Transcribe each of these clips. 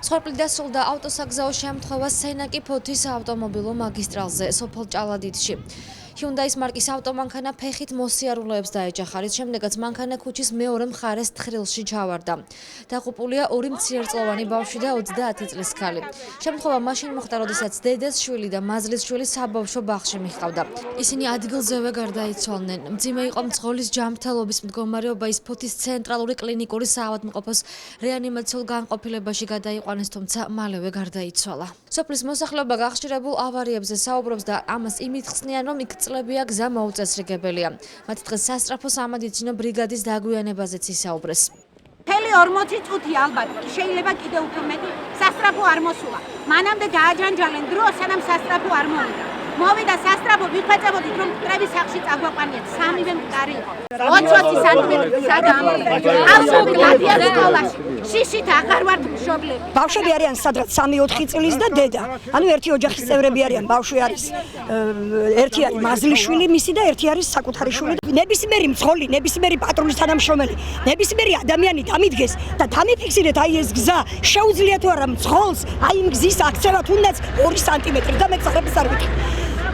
მსხვერპლი დასრულდა ავტოსაგზაო შემთხვევა სენაკი-ფოთის ავტომობილო მაგისტრალზე, სოფელ ჭალადიდში. ჰიუნდაის მარკის ავტომანქანა ფეხით მოსიარულეებს დაეჯახა, რის შემდეგაც მანქანა ქუჩის მეორე მხარეს თხრილში ჩავარდა. დაღუპულია 2 მცირეწლოვანი ბავშვი და 30 წლის ქალი. შემთხვევა მაშინ მოხდა, როდესაც დედას შვილი და მაზლის შვილი საბავშვო ბაღში მიჰყავდა. ისინი ადგილზევე გარდაიცვალნენ. მძიმე იყო მძღოლის ჯანმრთელობის მდგომარეობა, ის ფოთის ცენტრალური კლინიკური საავადმყოფოს რეანიმაციულ განყოფილებაში გადაიყვანეს, თუმცა მალევე გარდაიცვალა. სოფლის მოსახლეობა გახშირებულ ავარიებზე საუბრობს და ამას იმით ხსნიან, რომ იქ წლებია გზა მოუწესრიგებელია. მათ დღეს სასწრაფო სამედიცინო ბრიგადის დაგვიანებაზეც ისაუბრეს. მთელი 40 წუთი ალბათ, შეიძლება კიდევ უფრო მეტი სასწრაფო არ მოსულა. მანამდე დააჯანჯალენ დრო, სანამ სასწრაფო არ მოვიდა. მოვიდა სასწრაფო, ვიხვეწებოდით, რომ მკვრების სახლში წაგვაყვანიათ, სამივე მკარი იყო. 20 სანტიმეტრი საგამო. ავსობი ლადია სკოლაში. შიშით აღარ ვართ მშობლები. ბავშვები არიან სადღაც 3-4 წლის და დედა. ანუ ერთი ოჯახის წევრები არიან, ბავშვი არის ერთი არის მაზლიშვილი მისი და ერთი არის საკუთარი შვილი. ნებისმიერი მძღოლი, ნებისმიერი პატრულის თანამშრომელი, ნებისმიერი ადამიანი დამიდგეს და დამიფიქსირეთ აი ეს გზა. შეუძლია თუ არა მძღოლს აი იმ გზის აქცევა თუნდაც 2 სანტიმეტრი და მეცხრების არ ვიტყვი.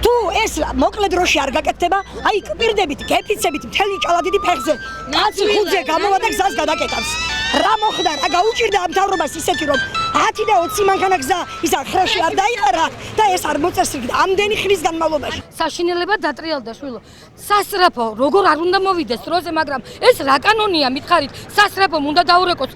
თუ ეს მოკლე დროში არ გაკეთდება, აი კვირდებით, გეფიცებით მთელი ჭალადიდი ფეხზე, კაცი ხუთზე გამოვა და გზას გადაკეთავს. რა მოხდა, რა გაუჭირდა ამ მთავრობას ისეთი, რომ 10 და 20 მანქანა გზა ისა ხრაში არ დაიყარა და ეს არ მოწესრიგდა ამდენი ხნის განმავლობაში. საშინელება დატრიალდა შვილო. სასწრაფო როგორ არ უნდა მოვიდეს დროზე, მაგრამ ეს რა კანონია მითხარით, სასწრაფომ უნდა დაურეკოს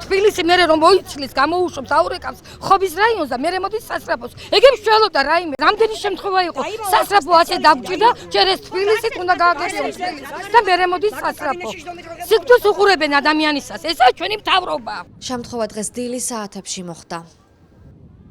თბილისი მერე რომ მოიცლის, გამოუშვებს, აურეკავს ხობის რაიონს და მერე მოდის სასწრაფოს. ეგებს შველოდა რაიმე, რამდენი შემთხვევა იყო. სასწრაფო ასე დაგჭირდა, ჯერ ეს თბილისით უნდა გააგებიონ თბილისს და მერე მოდის სასწრაფო. სიკვდილს უყურებენ ადამიანისას, ესაა ჩვენი მთავრობა. შემთხვევა დღეს დილის საათებში მოხდა.